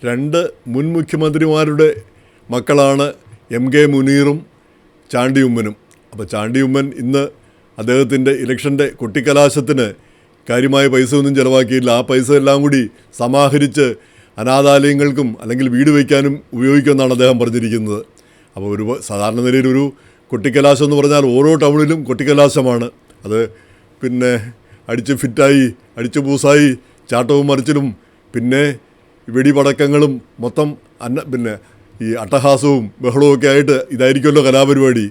രണ്ട് മുൻ മുഖ്യമന്ത്രിമാരുടെ മക്കളാണ് എം.കെ. മുനീറും ചാണ്ടി ഉമ്മനും. അപ്പോൾ ചാണ്ടി ഉമ്മൻ ഇന്ന് അദ്ദേഹത്തിൻ്റെ ഇലക്ഷൻ്റെ കൊട്ടിക്കലാശത്തിന് കാര്യമായ പൈസ ഒന്നും ചിലവാക്കിയില്ല. ആ പൈസ എല്ലാം കൂടി സമാഹരിച്ച് അനാഥാലയങ്ങൾക്കും അല്ലെങ്കിൽ വീട് വയ്ക്കാനും ഉപയോഗിക്കുമെന്നാണ് അദ്ദേഹം പറഞ്ഞിരിക്കുന്നത്. അപ്പോൾ ഒരു സാധാരണ നിലയിൽ ഒരു കൊട്ടിക്കലാശം എന്ന് പറഞ്ഞാൽ ഓരോ ടൗണിലും കൊട്ടിക്കലാശമാണ്. അത് പിന്നെ അടിച്ച് ഫിറ്റായി അടിച്ച് പൂസായി ചാട്ടവും മറിച്ചിലും പിന്നെ വെടിപടക്കങ്ങളും മൊത്തം പിന്നെ ഈ അട്ടഹാസവും ബഹളവും ഒക്കെ ആയിട്ട് ഇതായിരിക്കുമല്ലോ കലാപരിപാടി.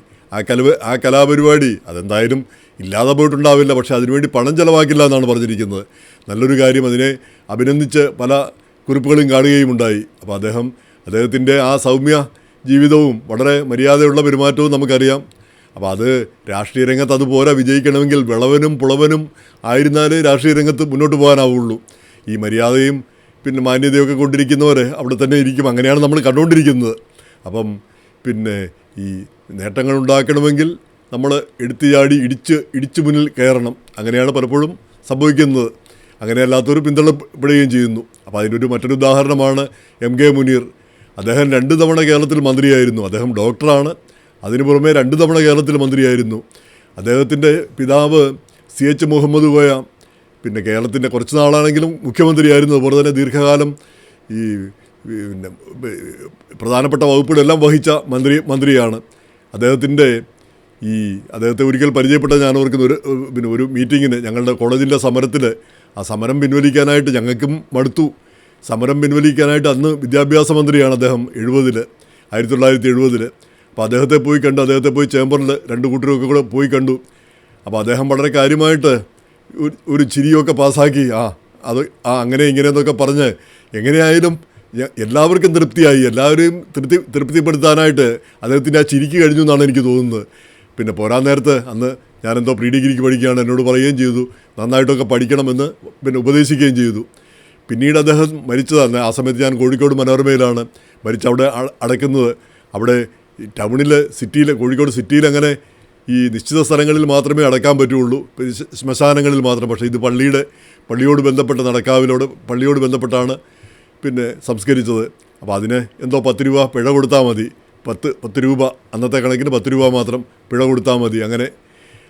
ആ കലാപരിപാടി അതെന്തായാലും ഇല്ലാതെ പോയിട്ടുണ്ടാവില്ല. പക്ഷേ അതിനുവേണ്ടി പണം ചിലവാക്കില്ല എന്നാണ് പറഞ്ഞിരിക്കുന്നത്. നല്ലൊരു കാര്യം, അതിനെ അഭിനന്ദിച്ച് പല കുറിപ്പുകളും കാണുകയും ഉണ്ടായി. അപ്പോൾ അദ്ദേഹത്തിൻ്റെ ആ സൗമ്യ ജീവിതവും വളരെ മര്യാദയുള്ള പെരുമാറ്റവും നമുക്കറിയാം. അപ്പോൾ അത് രാഷ്ട്രീയ രംഗത്ത് അതുപോലെ വിജയിക്കണമെങ്കിൽ വിളവനും പുളവനും ആയിരുന്നാലേ രാഷ്ട്രീയ രംഗത്ത് മുന്നോട്ട് പോകാനാവുള്ളൂ. ഈ മര്യാദയും പിന്നെ മാന്യതയൊക്കെ കൊണ്ടിരിക്കുന്നവർ അവിടെ തന്നെ ഇരിക്കും. അങ്ങനെയാണ് നമ്മൾ കണ്ടുകൊണ്ടിരിക്കുന്നത്. അപ്പം പിന്നെ ഈ നേട്ടങ്ങൾ ഉണ്ടാക്കണമെങ്കിൽ നമ്മൾ എടുത്തു ചാടി ഇടിച്ച് മുന്നിൽ കയറണം. അങ്ങനെയാണ് പലപ്പോഴും സംഭവിക്കുന്നത്. അങ്ങനെയല്ലാത്തവർ പിന്തള്ളപ്പെടുകയും ചെയ്യുന്നു. അപ്പോൾ അതിനൊരു മറ്റൊരു ഉദാഹരണമാണ് എം.കെ. മുനീർ. അദ്ദേഹം 2 തവണ കേരളത്തിൽ മന്ത്രിയായിരുന്നു. അദ്ദേഹം ഡോക്ടറാണ്. അതിനു പുറമെ 2 തവണ കേരളത്തിൽ മന്ത്രിയായിരുന്നു. അദ്ദേഹത്തിൻ്റെ പിതാവ് CH മുഹമ്മദ് കോയ പിന്നെ കേരളത്തിൻ്റെ കുറച്ച് നാളാണെങ്കിലും മുഖ്യമന്ത്രിയായിരുന്നു. അതുപോലെ തന്നെ ദീർഘകാലം ഈ പിന്നെ പ്രധാനപ്പെട്ട വകുപ്പുകളെല്ലാം വഹിച്ച മന്ത്രിയാണ്. അദ്ദേഹത്തെ ഒരിക്കൽ പരിചയപ്പെട്ട ഞാൻ ഓർക്കുന്ന ഒരു മീറ്റിങ്ങിന് ഞങ്ങളുടെ കോളേജിൻ്റെ സമരത്തിൽ ആ സമരം പിൻവലിക്കാനായിട്ട് ഞങ്ങൾക്കും മടുത്തു. സമരം പിൻവലിക്കാനായിട്ട് അന്ന് വിദ്യാഭ്യാസ മന്ത്രിയാണ് അദ്ദേഹം 1970. അപ്പോൾ അദ്ദേഹത്തെ പോയി ചേംബറിൽ 2 കൂട്ടരൊക്കെ കൂടെ പോയി കണ്ടു. അപ്പോൾ അദ്ദേഹം വളരെ കാര്യമായിട്ട് ഒരു ചിരിയൊക്കെ പാസ്സാക്കി അങ്ങനെ ഇങ്ങനെയെന്നൊക്കെ പറഞ്ഞ് എങ്ങനെയായാലും എല്ലാവർക്കും തൃപ്തിയായി. എല്ലാവരെയും തൃപ്തിപ്പെടുത്താനായിട്ട് അദ്ദേഹത്തിൻ്റെ ആ ചിരിക്ക് കഴിഞ്ഞു എന്നാണ് എനിക്ക് തോന്നുന്നത്. പിന്നെ പോരാൻ നേരത്ത് അന്ന് ഞാനെന്തോ പ്രീ ഡിഗ്രിക്ക് പഠിക്കുകയാണ്, എന്നോട് പറയുകയും ചെയ്തു നന്നായിട്ടൊക്കെ പഠിക്കണമെന്ന് പിന്നെ ഉപദേശിക്കുകയും ചെയ്തു. പിന്നീട് അദ്ദേഹം മരിച്ചതാണ്. ആ സമയത്ത് ഞാൻ കോഴിക്കോട് മനോരമയിലാണ് അവിടെ അടയ്ക്കുന്നത്. അവിടെ ടൗണിൽ കോഴിക്കോട് സിറ്റിയിൽ അങ്ങനെ ഈ നിശ്ചിത സ്ഥലങ്ങളിൽ മാത്രമേ അടക്കാൻ പറ്റുള്ളൂ, ശ്മശാനങ്ങളിൽ മാത്രം. പക്ഷേ ഇത് പള്ളിയോട് ബന്ധപ്പെട്ട പള്ളിയോട് ബന്ധപ്പെട്ടാണ് പിന്നെ സംസ്കരിച്ചത്. അപ്പോൾ അതിന് എന്തോ 10 രൂപ പിഴ കൊടുത്താൽ മതി. 10 രൂപ അന്നത്തെ കണക്കിന് 10 രൂപ മാത്രം പിഴ കൊടുത്താൽ മതി. അങ്ങനെ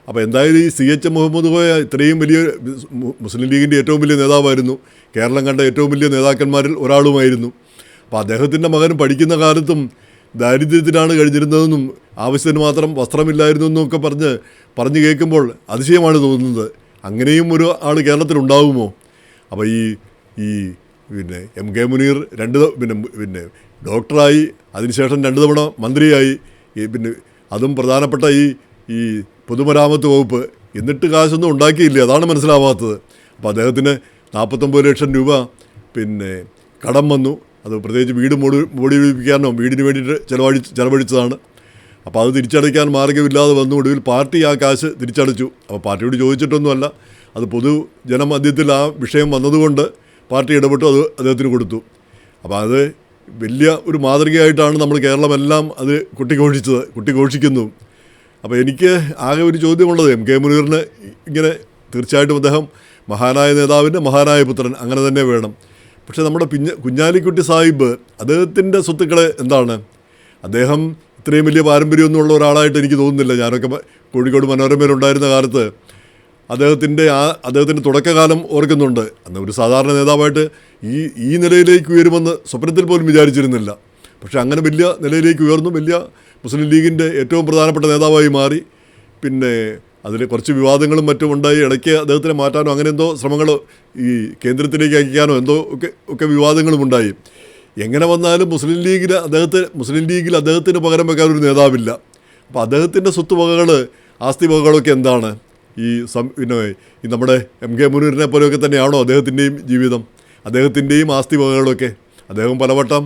അപ്പോൾ എന്തായാലും ഈ CH മുഹമ്മദ് കോയ ഇത്രയും വലിയ മുസ്ലിം ലീഗിൻ്റെ ഏറ്റവും വലിയ നേതാവായിരുന്നു. കേരളം കണ്ട ഏറ്റവും വലിയ നേതാക്കന്മാരിൽ ഒരാളുമായിരുന്നു. അപ്പോൾ അദ്ദേഹത്തിൻ്റെ മകൻ പഠിക്കുന്ന കാലത്തും ദാരിദ്ര്യത്തിലാണ് കഴിഞ്ഞിരുന്നതെന്നും ആവശ്യത്തിന് മാത്രം വസ്ത്രമില്ലായിരുന്നു എന്നൊക്കെ പറഞ്ഞ് കേൾക്കുമ്പോൾ അതിശയമാണ് തോന്നുന്നത്. അങ്ങനെയും ഒരു ആൾ കേരളത്തിലുണ്ടാകുമോ? അപ്പോൾ ഈ പിന്നെ എം.കെ. മുനീർ പിന്നെ ഡോക്ടറായി, അതിനുശേഷം 2 തവണ മന്ത്രിയായി, പിന്നെ അതും പ്രധാനപ്പെട്ട ഈ പൊതുമരാമത്ത് വകുപ്പ്, എന്നിട്ട് കാശൊന്നും ഉണ്ടാക്കിയില്ല. അതാണ് മനസ്സിലാവാത്തത്. അപ്പോൾ അദ്ദേഹത്തിന് 49 ലക്ഷം രൂപ പിന്നെ കടം വന്നു. അത് പ്രത്യേകിച്ച് വീട് മോടിപ്പിക്കാനോ വീടിന് വേണ്ടിയിട്ട് ചെലവഴിച്ചതാണ്. അപ്പോൾ അത് തിരിച്ചടയ്ക്കാൻ മാർഗ്ഗമില്ലാതെ വന്നു. ഒടുവിൽ പാർട്ടി ആ കാശ് തിരിച്ചടച്ചു. അപ്പോൾ പാർട്ടിയോട് ചോദിച്ചിട്ടൊന്നുമല്ല, അത് പൊതുജനമധ്യത്തിൽ ആ വിഷയം വന്നതുകൊണ്ട് പാർട്ടി ഇടപെട്ടു, അത് അദ്ദേഹത്തിന് കൊടുത്തു. അപ്പോൾ അത് വലിയ ഒരു മാതൃകയായിട്ടാണ് നമ്മൾ കേരളമെല്ലാം അത് കൊട്ടിഘോഷിക്കുന്നു. അപ്പോൾ എനിക്ക് ആകെ ഒരു ചോദ്യമുള്ളത്, എം.കെ. മുനീറിന് ഇങ്ങനെ തീർച്ചയായിട്ടും അദ്ദേഹം മഹാനായ നേതാവിൻ്റെ മഹാനായ പുത്രൻ, അങ്ങനെ തന്നെ വേണം. പക്ഷേ നമ്മുടെ കുഞ്ഞാലിക്കുട്ടി സാഹിബ്, അദ്ദേഹത്തിൻ്റെ സ്വത്തുക്കൾ എന്താണ്? അദ്ദേഹം ഇത്രയും വലിയ പാരമ്പര്യമൊന്നും ഉള്ള ഒരാളായിട്ട് എനിക്ക് തോന്നുന്നില്ല. ഞാനൊക്കെ കോഴിക്കോട് മനോരമയിലുണ്ടായിരുന്ന കാലത്ത് അദ്ദേഹത്തിൻ്റെ തുടക്കകാലം ഓർക്കുന്നുണ്ട്. അന്ന് ഒരു സാധാരണ നേതാവായിട്ട് ഈ നിലയിലേക്ക് ഉയരുമെന്ന് സ്വപ്നത്തിൽ പോലും വിചാരിച്ചിരുന്നില്ല. പക്ഷേ അങ്ങനെ വലിയ നിലയിലേക്ക് ഉയർന്നു, വലിയ മുസ്ലിം ലീഗിൻ്റെ ഏറ്റവും പ്രധാനപ്പെട്ട നേതാവായി മാറി. പിന്നെ അതിൽ കുറച്ച് വിവാദങ്ങളും മറ്റും ഉണ്ടായി. ഇടയ്ക്ക് അദ്ദേഹത്തിനെ മാറ്റാനോ അങ്ങനെ എന്തോ ശ്രമങ്ങൾ ഈ കേന്ദ്രത്തിലേക്ക് അയക്കാനോ ഒക്കെ വിവാദങ്ങളും ഉണ്ടായി. എങ്ങനെ വന്നാലും മുസ്ലിം ലീഗിൽ അദ്ദേഹത്തിന് പകരം വെക്കാൻ ഒരു നേതാവില്ല. അപ്പോൾ അദ്ദേഹത്തിൻ്റെ സ്വത്തുവകകൾ, ആസ്തി വകകളൊക്കെ എന്താണ്? പിന്നെ നമ്മുടെ എം.കെ. മുനീറിനെ പോലെയൊക്കെ തന്നെയാണോ അദ്ദേഹത്തിൻ്റെയും ജീവിതം, അദ്ദേഹത്തിൻ്റെയും ആസ്തി വകകളൊക്കെ? അദ്ദേഹം പലവട്ടം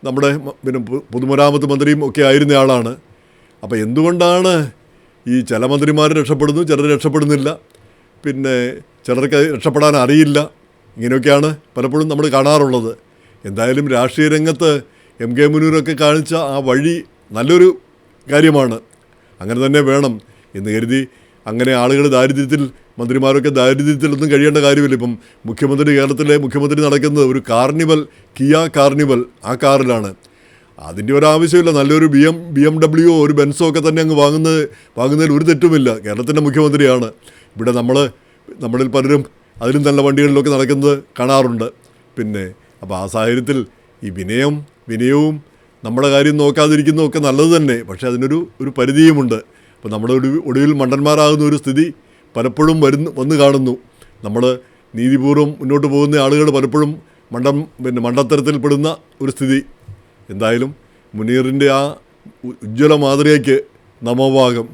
നമ്മുടെ പിന്നെ പൊതുമരാമത്ത് മന്ത്രിയും ഒക്കെ ആയിരുന്ന ആളാണ്. അപ്പോൾ എന്തുകൊണ്ടാണ് ഈ ചില മന്ത്രിമാർ രക്ഷപ്പെടുന്നു, ചിലർ രക്ഷപ്പെടുന്നില്ല, പിന്നെ ചിലർക്ക് രക്ഷപ്പെടാൻ അറിയില്ല? ഇങ്ങനെയൊക്കെയാണ് പലപ്പോഴും നമ്മൾ കാണാറുള്ളത്. എന്തായാലും രാഷ്ട്രീയ രംഗത്ത് എം.കെ. മുനീറൊക്കെ കാണിച്ച ആ വഴി നല്ലൊരു കാര്യമാണ്. അങ്ങനെ തന്നെ വേണം എന്ന് കരുതി അങ്ങനെ ആളുകൾ ദാരിദ്ര്യത്തിൽ മന്ത്രിമാരൊക്കെ ദാരിദ്ര്യത്തിലൊന്നും കഴിയേണ്ട കാര്യമില്ല. ഇപ്പം കേരളത്തിലെ മുഖ്യമന്ത്രി നടക്കുന്നത് ഒരു കാർണിവൽ, കിയ കാർണിവൽ, ആ കാറിലാണ്. അതിൻ്റെ ഒരാവശ്യമില്ല. നല്ലൊരു BMW ഒരു ബെൻസോ ഒക്കെ തന്നെ അങ്ങ് വാങ്ങുന്നതിൽ ഒരു തെറ്റുമില്ല. കേരളത്തിൻ്റെ മുഖ്യമന്ത്രിയാണ്. ഇവിടെ നമ്മളിൽ പലരും അതിലും നല്ല വണ്ടികളിലൊക്കെ നടക്കുന്നത് കാണാറുണ്ട്. അപ്പോൾ ആ സാഹചര്യത്തിൽ ഈ വിനയവും നമ്മുടെ കാര്യം നോക്കാതിരിക്കുന്നതൊക്കെ നല്ലത് തന്നെ. പക്ഷേ അതിനൊരു പരിധിയുമുണ്ട്. അപ്പോൾ നമ്മുടെ ഒടുവിൽ മണ്ടന്മാരാകുന്ന ഒരു സ്ഥിതി പലപ്പോഴും വന്ന് കാണുന്നു. നമ്മൾ നീതിപൂർവ്വം മുന്നോട്ട് പോകുന്ന ആളുകൾ പലപ്പോഴും മണ്ടത്തരത്തിൽപ്പെടുന്ന ഒരു സ്ഥിതി. എന്തായാലും മുനീറിൻ്റെ ആ ഉജ്ജ്വല മാതൃകയ്ക്ക് നമോഭാഗം.